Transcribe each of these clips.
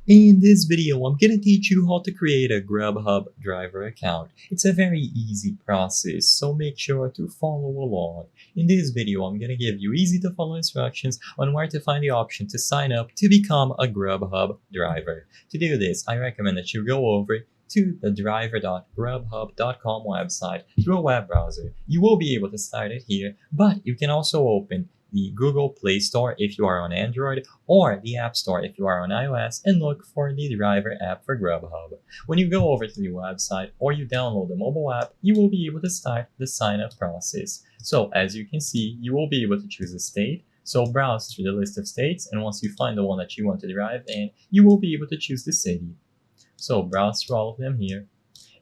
In this video, I'm gonna teach you how to create a Grubhub driver account. It's a very easy process, so make sure to follow along. In this video, I'm gonna give you easy to follow instructions on where to find the option to sign up to become a Grubhub driver. To do this, I recommend that you go over to the driver.grubhub.com website through a web browser. You will be able to start it here, but you can also open the Google Play Store if you are on Android, or the App Store if you are on iOS, and look for the driver app for Grubhub. When you go over to the website or you download the mobile app, you will be able to start the sign up process. So as you can see, you will be able to choose a state. So browse through the list of states, and once you find the one that you want to drive in, you will be able to choose the city. So browse through all of them here.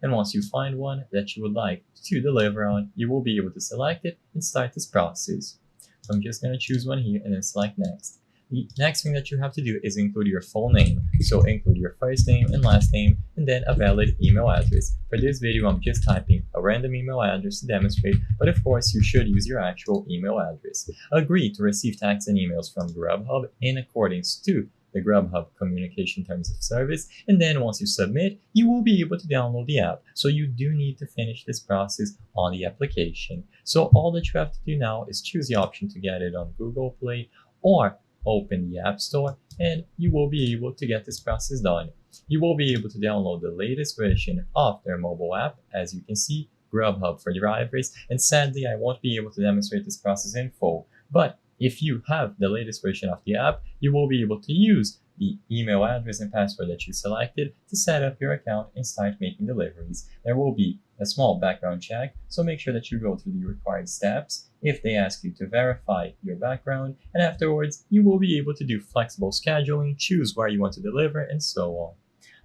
And once you find one that you would like to deliver on, you will be able to select it and start this process. So I'm just going to choose one here and then select next. The next thing that you have to do is include your full name. So include your first name and last name, and then a valid email address. For this video, I'm just typing a random email address to demonstrate, but of course you should use your actual email address. Agree to receive texts and emails from Grubhub in accordance to the Grubhub Communication Terms of Service, and then once you submit, you will be able to download the app. So you do need to finish this process on the application. So all that you have to do now is choose the option to get it on Google Play or open the App Store, and you will be able to get this process done. You will be able to download the latest version of their mobile app, as you can see, Grubhub for drivers, and sadly I won't be able to demonstrate this process in full, but if you have the latest version of the app, you will be able to use the email address and password that you selected to set up your account and start making deliveries. There will be a small background check, so make sure that you go through the required steps if they ask you to verify your background, and afterwards you will be able to do flexible scheduling, choose where you want to deliver, and so on.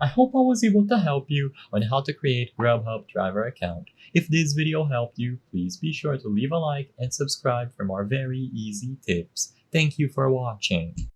I hope I was able to help you on how to create Grubhub driver account. If this video helped you, please be sure to leave a like and subscribe for more very easy tips. Thank you for watching.